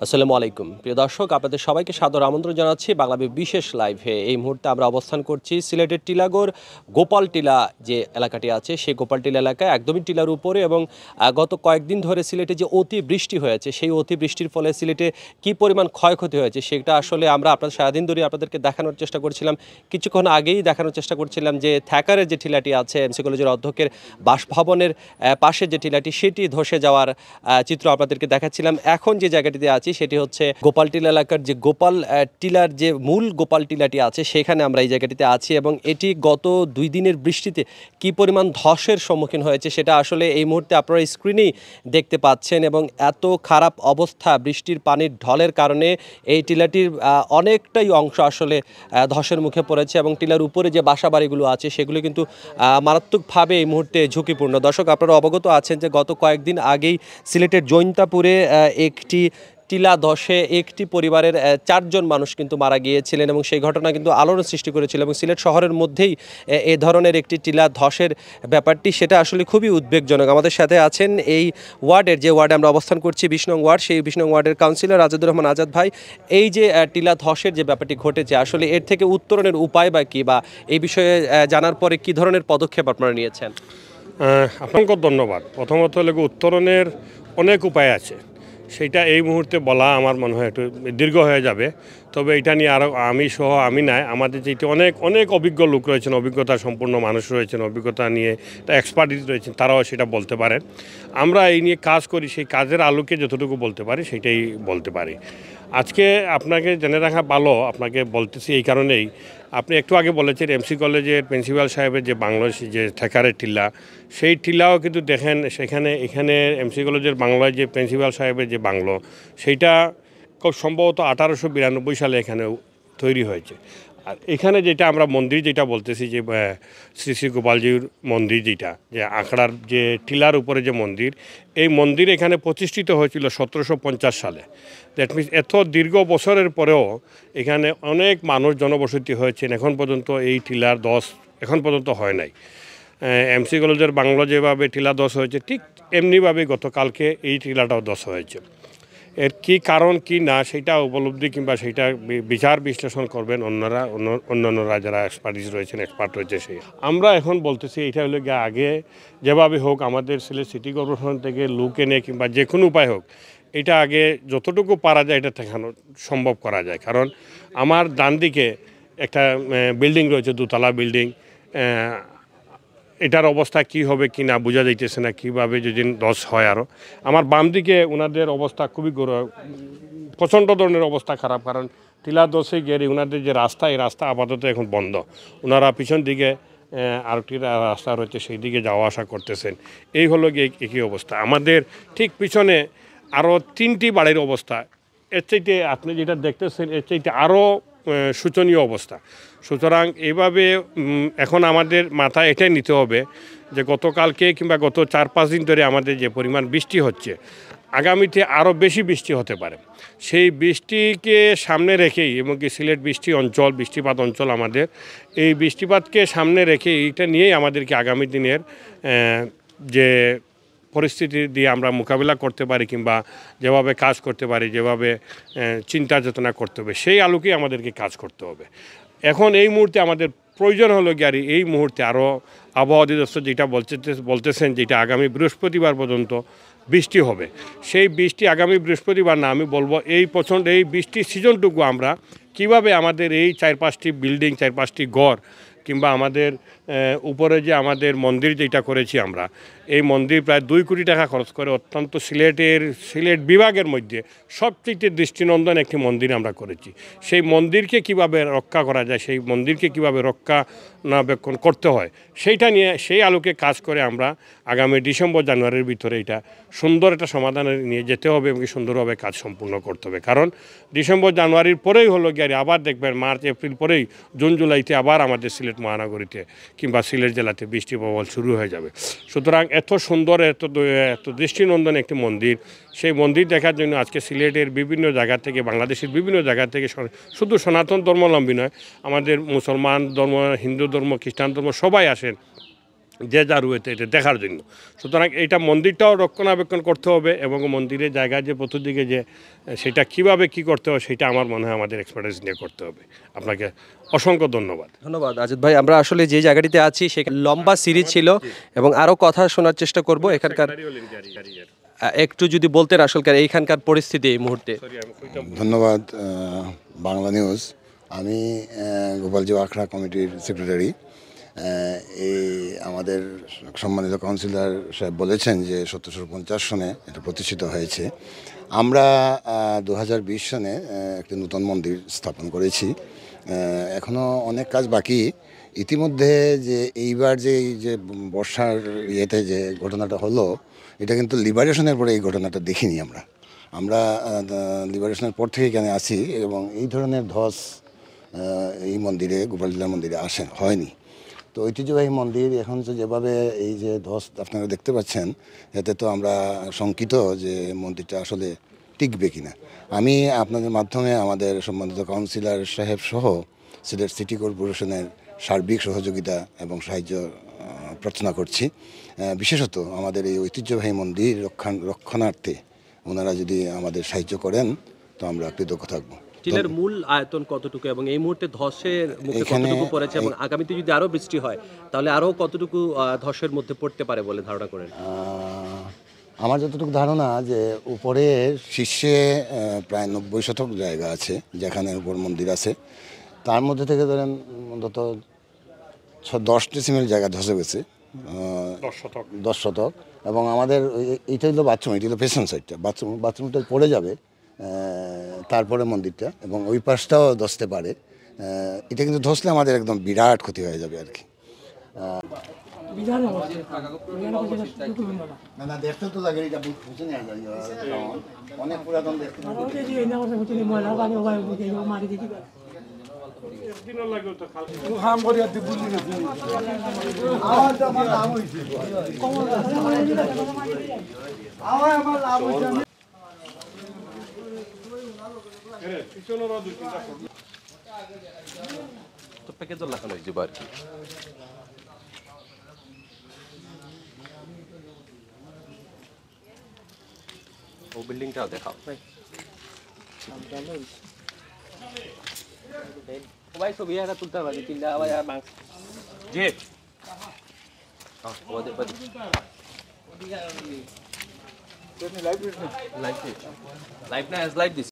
আসসালামু আলাইকুম প্রিয় দর্শক, আপনাদের সবাইকে সাদর আমন্ত্রণ জানাচ্ছি বাংলাদেশ বিশেষ লাইভে। এই মুহূর্তে আমরা অবস্থান করছি সিলেটের টিলাগড় গোপাল টিলা যে এলাকাটি আছে সেই গোপাল টিলা এলাকায়, একদমই টিলার উপরে। এবং গত কয়েকদিন ধরে সিলেটে যে অতি বৃষ্টি হয়েছে, সেই অতি বৃষ্টির ফলে সিলেটে কি পরিমাণ ক্ষয়ক্ষতি হয়েছে সেটা আসলে আমরা আপনাদের সারাদিন ধরে আপনাদেরকে দেখানোর চেষ্টা করছিলাম। কিছুক্ষণ আগেই দেখানোর চেষ্টা করছিলাম যে থ্যাকারের যে টিলাটি আছে, এমসি কলেজের অধ্যক্ষের বাসভবনের পাশে যে টিলাটি, সেটি ধসে যাওয়ার চিত্র আপনাদেরকে দেখাচ্ছিলাম। এখন যে জায়গাটিতে আছি সেটি হচ্ছে গোপাল টিলা এলাকার যে গোপাল টিলার যে মূল গোপাল টিলাটি আছে, সেখানে আমরা এই জায়গাটিতে আছি। এবং এটি গত 2 দিনের বৃষ্টিতে কি পরিমাণ ধসের সম্মুখীন হয়েছে সেটা আসলে এই মুহূর্তে আপনারা স্ক্রিনেই দেখতে পাচ্ছেন। এবং এত খারাপ অবস্থা, বৃষ্টির পানির ঢলের কারণে এই টিলাটির অনেকটাই অংশ আসলে ধসের মুখে পড়েছে। এবং টিলার উপরে যে বাসা বাড়িগুলো আছে সেগুলো কিন্তু মারাত্মকভাবে এই মুহূর্তে ঝুঁকিপূর্ণ। দর্শক, আপনারা অবগত আছেন যে গত কয়েকদিন আগেই সিলেটের জৈন্তাপুরে একটি টিলা ধসে একটি পরিবারের 4জন মানুষ কিন্তু মারা গিয়েছিলেন, এবং সেই ঘটনা কিন্তু আলোড়ন সৃষ্টি করেছিল। এবং সিলেট শহরের মধ্যেই এ ধরনের একটি টিলা ধসের ব্যাপারটি, সেটা আসলে খুবই উদ্বেগজনক। আমাদের সাথে আছেন এই ওয়ার্ডের, যে ওয়ার্ডে আমরা অবস্থান করছি 20 নং ওয়ার্ড, সেই 20 নং ওয়ার্ডের কাউন্সিলর আজাদুর রহমান আজাদ ভাই। এই যে টিলা ধসের যে ব্যাপারটি ঘটেছে, আসলে এর থেকে উত্তরণের উপায় বা কী, বা এই বিষয়ে জানার পরে কী ধরনের পদক্ষেপ আপনারা নিয়েছেন? আপনাকে ধন্যবাদ। প্রথমত হলে উত্তরণের অনেক উপায় আছে, সেইটা এই মুহূর্তে বলা আমার মনে হয় একটু দীর্ঘ হয়ে যাবে। তবে এটা নিয়ে আরও আমি নাই, আমাদের যেটি অনেক অনেক অভিজ্ঞ লোক রয়েছেন, অভিজ্ঞতা সম্পূর্ণ মানুষ রয়েছেন, অভিজ্ঞতা নিয়ে এক্সপার্টিস রয়েছেন, তারাও সেটা বলতে পারেন। আমরা এই নিয়ে কাজ করি, সেই কাজের আলোকে যতটুকু বলতে পারি সেটাই বলতে পারি। আজকে আপনাকে জেনে রাখা ভালো, আপনাকে বলতেছি এই কারণেই, আপনি একটু আগে বলেছেন এমসি কলেজের প্রিন্সিপাল সাহেবের যে বাংলা যে থ্যাকারের টিলা, সেই টিলাও কিন্তু দেখেন এখানে এমসি কলেজের বাংলায় যে প্রিন্সিপাল সাহেবের যে বাংলো, সেইটা খুব সম্ভবত 1892 সালে এখানে তৈরি হয়েছে। আর এখানে যেটা আমরা মন্দির যেটা বলতেছি, যে শ্রী শ্রী গোপালজির মন্দির, যেটা যে আখড়ার যে টিলার উপরে যে মন্দির, এই মন্দির এখানে প্রতিষ্ঠিত হয়েছিল 1750 সালে। দ্যাট মিনস এত দীর্ঘ বছরের পরেও এখানে অনেক মানুষ জনবসতি হয়েছেন, এখন পর্যন্ত এই টিলার ধস এখন পর্যন্ত হয় নাই। এমসি কলেজের বাংলা যেভাবে টিলা ধস হয়েছে, ঠিক এমনিভাবে গতকালকে এই টিলাটাও ধস হয়েছে। এর কি কারণ কি না সেটা উপলব্ধি কিংবা সেটা বিচার বিশ্লেষণ করবেন অন্যান্যরা যারা এক্সপার্ট রয়েছে সেই। আমরা এখন বলতেছি এটা হলো গিয়ে আগে যেভাবে হোক আমাদের সিলেট সিটি কর্পোরেশন থেকে লোক এনে কিংবা যে কোনো উপায় হোক, এটা আগে যতটুকু পারা যায় এটা দেখানো সম্ভব করা যায়। কারণ আমার ডান দিকে একটা বিল্ডিং রয়েছে, দোতলা বিল্ডিং, এটার অবস্থা কি হবে কি না বোঝা যাইতেছে না, কীভাবে যদি ধস হয়। আরও আমার বাম দিকে ওনাদের অবস্থা খুবই প্রচণ্ড ধরনের অবস্থা খারাপ, কারণ টিলা ধসে গিয়ে ওনাদের যে রাস্তা, এই রাস্তা আপাতত এখন বন্ধ। ওনারা পিছন দিকে আরেকটি রাস্তা রয়েছে, সেই দিকে যাওয়া আসা করতেছেন। এই হলো গিয়ে একই অবস্থা। আমাদের ঠিক পিছনে আরও 3টি বাড়ির অবস্থা, এর চাইতে আপনি যেটা দেখতেছেন এর চাইতে আরও শোচনীয় অবস্থা। সুতরাং এইভাবে এখন আমাদের মাথায় এটাই নিতে হবে যে গতকালকে কিংবা গত 4-5 দিন ধরে আমাদের যে পরিমাণ বৃষ্টি হচ্ছে, আগামীতে আরও বেশি বৃষ্টি হতে পারে। সেই বৃষ্টিকে সামনে রেখেই, এবং কি সিলেট বৃষ্টিপাত অঞ্চল আমাদের, এই বৃষ্টিপাতকে সামনে রেখে এইটা নিয়েই আমাদেরকে আগামী দিনের যে পরিস্থিতি দিয়ে আমরা মোকাবিলা করতে পারি কিংবা যেভাবে কাজ করতে পারি, যেভাবে চিন্তা চেতনা করতে হবে, সেই আলোকেই আমাদেরকে কাজ করতে হবে। এখন এই মুহূর্তে আমাদের প্রয়োজন হলো গিয়ে এই মুহূর্তে আরও আবহাওয়া অধিদপ্তর যেটা বলতেছেন, যেটা আগামী বৃহস্পতিবার পর্যন্ত বৃষ্টি হবে, সেই বৃষ্টি আগামী বৃহস্পতিবার না, আমি বলবো এই বৃষ্টির সিজনটুকু আমরা কিভাবে আমাদের এই 4-5টি বিল্ডিং, 4-5টি ঘর কিংবা আমাদের উপরে যে আমাদের মন্দির যেটা করেছি আমরা, এই মন্দির প্রায় 2 কোটি টাকা খরচ করে অত্যন্ত সিলেট বিভাগের মধ্যে সবচেয়ে দৃষ্টিনন্দন একটি মন্দির আমরা করেছি। সেই মন্দিরকে কিভাবে রক্ষা করা যায়, সেই মন্দিরকে কিভাবে রক্ষণাবেক্ষণ করতে হয়, সেইটা নিয়ে সেই আলোকে কাজ করে আমরা আগামী ডিসেম্বর-জানুয়ারির ভিতরে এটা সুন্দর একটা সমাধানে নিয়ে যেতে হবে এবং সুন্দরভাবে কাজ সম্পূর্ণ করতে হবে। কারণ ডিসেম্বর-জানুয়ারির পরেই হলো গিয়ে আবার দেখবেন মার্চ-এপ্রিল পরেই জুন-জুলাইতে আবার আমাদের সিলেট মহানগরীতে কিংবা সিলেট জেলাতে বৃষ্টিপ্রবাহ শুরু হয়ে যাবে। সুতরাং এত সুন্দর এত দৃষ্টিনন্দন একটি মন্দির, সেই মন্দির দেখার জন্য আজকে সিলেটের বিভিন্ন জায়গা থেকে, বাংলাদেশের বিভিন্ন জায়গা থেকে, শুধু সনাতন ধর্মাবলম্বী নয়, আমাদের মুসলমান ধর্ম, হিন্দু ধর্ম, খ্রিস্টান ধর্ম সবাই আসেন যে যা রয়েছে এটা দেখার জন্য। সুতরাং এইটা মন্দিরটাও রক্ষণাবেক্ষণ করতে হবে এবং মন্দিরের জায়গায় যে চতুর্দিকে যে সেটা কিভাবে কি করতে হবে সেটা আমার মনে হয় আমাদের এক্সপার্টাইজ নিয়ে করতে হবে। আপনাকে অসংখ্য ধন্যবাদ। ধন্যবাদ আজিদ ভাই। আমরা আসলে যে জায়গাটিতে আছি সেখানে লম্বা সিরিজ ছিল এবং আরও কথা শোনার চেষ্টা করব এখানকার। একটু যদি বলতেন আসলকার এইখানকার পরিস্থিতি এই মুহূর্তে। ধন্যবাদ বাংলা নিউজ। আমি গোপালজি আখড়া কমিটির সেক্রেটারি। এই আমাদের সম্মানিত কাউন্সিলর সাহেব বলেছেন যে 1750 সনে এটা প্রতিষ্ঠিত হয়েছে। আমরা 2020 সনে একটি নতুন মন্দির স্থাপন করেছি। এখনও অনেক কাজ বাকি। ইতিমধ্যে যে এইবার যে এই যে বর্ষার ইয়েতে যে ঘটনাটা হলো, এটা কিন্তু লিবারেশনের পরে এই ঘটনাটা দেখিনি আমরা। আমরা লিবারেশনের পর থেকে এখানে আছি এবং এই ধরনের ধস এই মন্দিরে, গোপালটিলা মন্দিরে হয়নি। তো ঐতিহ্যবাহী মন্দির এখন তো যেভাবে এই যে ধস আপনারা দেখতে পাচ্ছেন, এতে তো আমরা শঙ্কিত যে মন্দিরটা আসলে টিকবে কিনা। আমি আপনাদের মাধ্যমে আমাদের সম্মানিত কাউন্সিলর সাহেব সহ সিলেট সিটি কর্পোরেশনের সার্বিক সহযোগিতা এবং সাহায্য প্রার্থনা করছি। বিশেষত আমাদের এই ঐতিহ্যবাহী মন্দির রক্ষণার্থে ওনারা যদি আমাদের সাহায্য করেন তো আমরা কৃতজ্ঞ থাকবো। টিলার মূল আয়তন কতটুকু এবং এই মুহূর্তে ধসের মুখে কতটুকু পড়েছে এবং আগামীতে যদি আরো বৃষ্টি হয় তাহলে আরো কতটুকু ধসের মধ্যে পড়তে পারে বলে ধারণা করেন? আমার যতটুকু ধারণা যে উপরে শীর্ষে প্রায় 90 শতক জায়গা আছে যেখানে উপর মন্দির আছে, তার মধ্যে থেকে ধরেন অন্তত 10 ডেসিমেল জায়গা ধসে গেছে, 10 শতক। এবং আমাদের এইটা হলো বাথরুম, এটা হলো পেছন সাইডটা, বাথরুমটা পড়ে যাবে তারপরে মন্দিরটা, এবং ওই পাশটাও ধসতে পারে। এটা কিন্তু ধসলে আমাদের একদম বিরাট ক্ষতি হয়ে যাবে আর কি। দেখতে তো লাগে এটা অনেক পুরাতন দেখতে। তো প্যাকেজ লাগানো হয়েছে আর কি। ও বিল্ডিংটা দেখাও ভাই, ছবি একটা তুলতে পারি তিনটা আবার জি লাইভ না লাইভ দিস